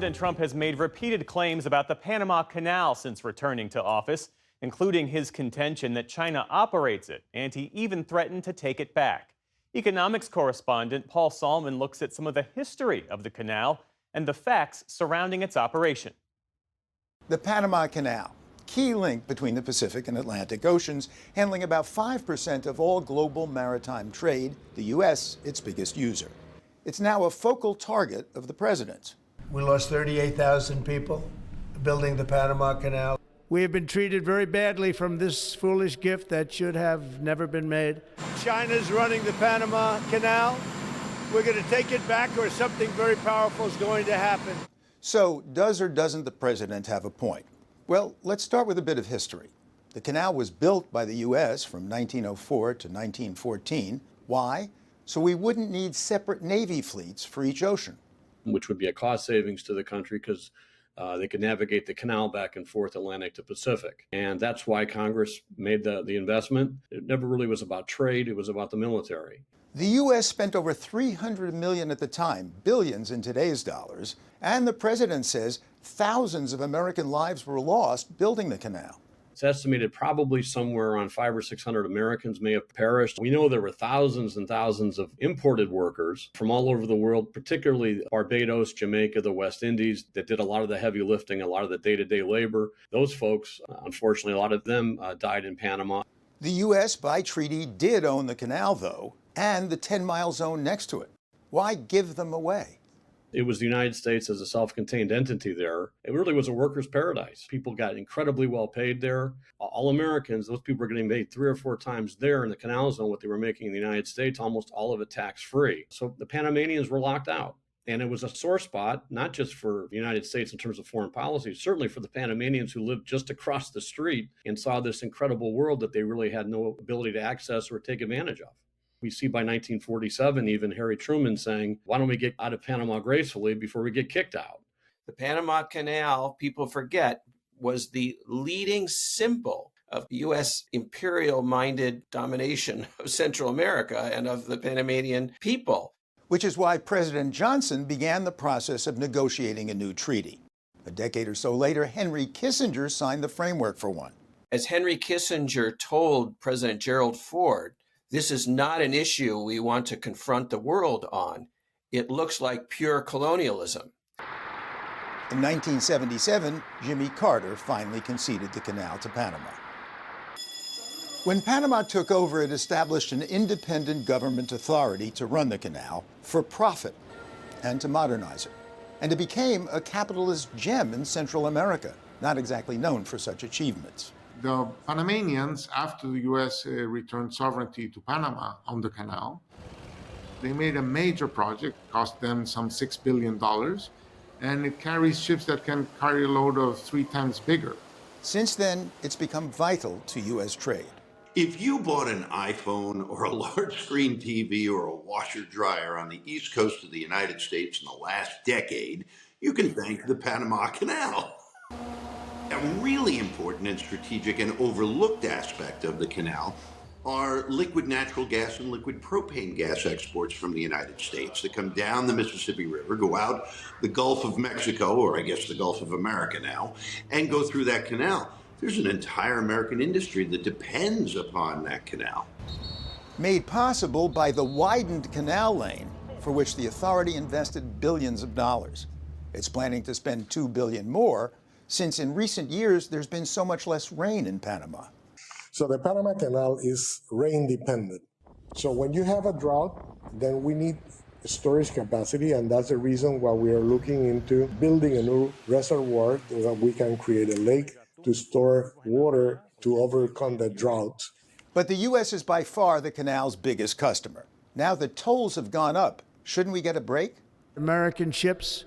President Trump has made repeated claims about the Panama Canal since returning to office, including his contention that China operates it, and he even threatened to take it back. Economics correspondent Paul Salman looks at some of the history of the canal and the facts surrounding its operation. The Panama Canal, key link between the Pacific and Atlantic Oceans, handling about 5% of all global maritime trade, the U.S. its biggest user. It's now a focal target of the president. We lost 38,000 people building the Panama Canal. We have been treated very badly from this foolish gift that should have never been made. China's running the Panama Canal. We're going to take it back or something very powerful is going to happen. So, does or doesn't the president have a point? Well, let's start with a bit of history. The canal was built by the U.S. from 1904 to 1914. Why? So we wouldn't need separate Navy fleets for each ocean. Which would be a cost savings to the country because they could navigate the canal back and forth Atlantic to Pacific. And that's why Congress made the investment. It never really was about trade. It was about the military. The U.S. spent over $300 million at the time, billions in today's dollars. And the president says thousands of American lives were lost building the canal. It's estimated probably somewhere around 500 or 600 Americans may have perished. We know there were thousands and thousands of imported workers from all over the world, particularly Barbados, Jamaica, the West Indies, that did a lot of the heavy lifting, a lot of the day-to-day labor. Those folks, unfortunately, a lot of them died in Panama. The U.S., by treaty, did own the canal, though, and the 10-mile zone next to it. Why give them away? It was the United States as a self-contained entity there. It really was a worker's paradise. People got incredibly well paid there. All Americans, those people were getting paid 3 or 4 times there in the canal zone what they were making in the United States, almost all of it tax-free. So the Panamanians were locked out. And it was a sore spot, not just for the United States in terms of foreign policy, certainly for the Panamanians who lived just across the street and saw this incredible world that they really had no ability to access or take advantage of. We see by 1947, even Harry Truman saying, why don't we get out of Panama gracefully before we get kicked out? The Panama Canal, people forget, was the leading symbol of U.S. imperial-minded domination of Central America and of the Panamanian people. Which is why President Johnson began the process of negotiating a new treaty. A decade or so later, Henry Kissinger signed the framework for one. As Henry Kissinger told President Gerald Ford, this is not an issue we want to confront the world on. It looks like pure colonialism. In 1977, Jimmy Carter finally conceded the canal to Panama. When Panama took over, it established an independent government authority to run the canal for profit and to modernize it. And it became a capitalist gem in Central America, not exactly known for such achievements. The Panamanians, after the U.S. returned sovereignty to Panama on the canal, they made a major project, cost them some $6 billion, and it carries ships that can carry a load of 3 times bigger. Since then, it's become vital to U.S. trade. If you bought an iPhone or a large screen TV or a washer dryer on the east coast of the United States in the last decade, you can thank the Panama Canal. A really important and strategic and overlooked aspect of the canal are liquid natural gas and liquid propane gas exports from the United States that come down the Mississippi River, go out the Gulf of Mexico, or I guess the Gulf of America now, and go through that canal. There's an entire American industry that depends upon that canal. Made possible by the widened canal lane, for which the authority invested billions of dollars. It's planning to spend $2 billion more, since in recent years there's been so much less rain in Panama. So the Panama Canal is rain dependent. So when you have a drought, then we need storage capacity, and that's the reason why we are looking into building a new reservoir so that we can create a lake to store water to overcome the drought. But the U.S. is by far the canal's biggest customer. Now that tolls have gone up, shouldn't we get a break? American ships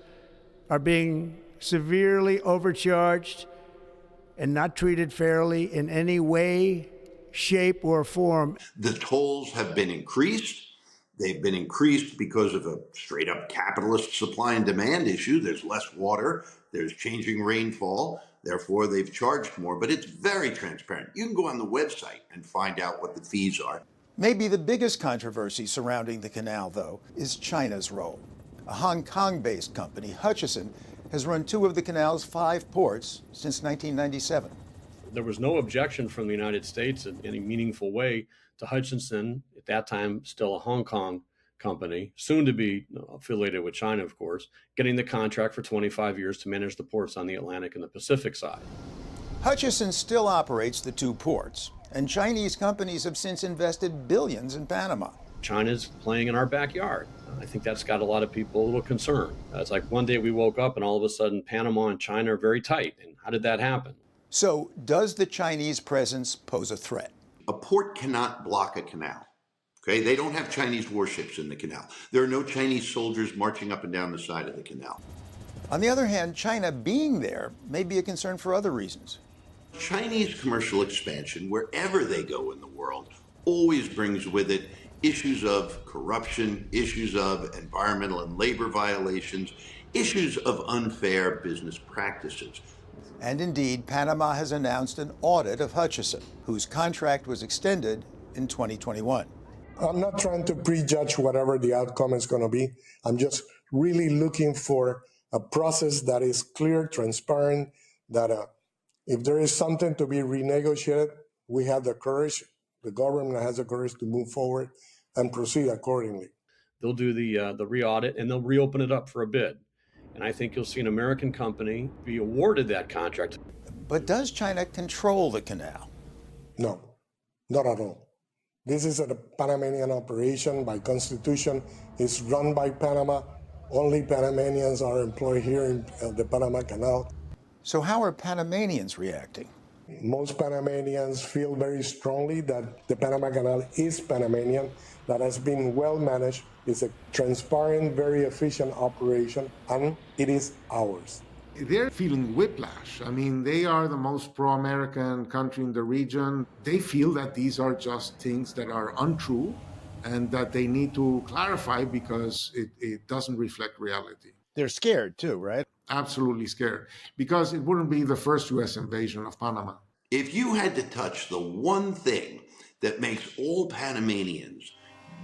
are being severely overcharged and not treated fairly in any way, shape, or form. The tolls have been increased. They've been increased because of a straight up capitalist supply and demand issue. There's less water, there's changing rainfall, therefore they've charged more, but it's very transparent. You can go on the website and find out what the fees are. Maybe the biggest controversy surrounding the canal, though, is China's role. A Hong Kong-based company, Hutchison, has run 2 of the canal's 5 ports since 1997. There was no objection from the United States in any meaningful way to Hutchison, at that time still a Hong Kong company, soon to be affiliated with China, of course, getting the contract for 25 years to manage the ports on the Atlantic and the Pacific side. Hutchison still operates the 2 ports, and Chinese companies have since invested billions in Panama. China's playing in our backyard. I think that's got a lot of people a little concerned. It's like one day we woke up and all of a sudden Panama and China are very tight. And how did that happen? So, does the Chinese presence pose a threat? A port cannot block a canal. Okay, they don't have Chinese warships in the canal. There are no Chinese soldiers marching up and down the side of the canal. On the other hand, China being there may be a concern for other reasons. Chinese commercial expansion, wherever they go in the world, always brings with it issues of corruption, issues of environmental and labor violations, issues of unfair business practices. And indeed, Panama has announced an audit of Hutchison, whose contract was extended in 2021. I'm not trying to prejudge whatever the outcome is going to be. I'm just really looking for a process that is clear, transparent, that if there is something to be renegotiated, we have the courage, the government has the courage to move forward and proceed accordingly. They'll do the re-audit and they'll reopen it up for a bid. And I think you'll see an American company be awarded that contract. But does China control the canal? No, not at all. This is a Panamanian operation by constitution. It's run by Panama. Only Panamanians are employed here in the Panama Canal. So how are Panamanians reacting? Most Panamanians feel very strongly that the Panama Canal is Panamanian, that has been well managed, is a transparent, very efficient operation, and it is ours. They're feeling whiplash. I mean, they are the most pro-American country in the region. They feel that these are just things that are untrue and that they need to clarify because it doesn't reflect reality. They're scared too, right? Absolutely scared, because it wouldn't be the first U.S. invasion of Panama. If you had to touch the one thing that makes all Panamanians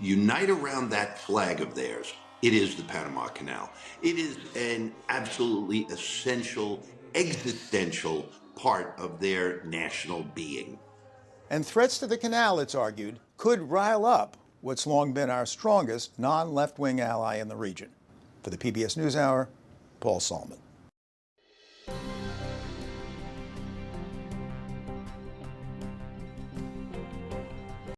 unite around that flag of theirs, it is the Panama Canal. It is an absolutely essential, existential part of their national being. And threats to the canal, it's argued, could rile up what's long been our strongest non-left-wing ally in the region. For the PBS NewsHour, Paul Salman.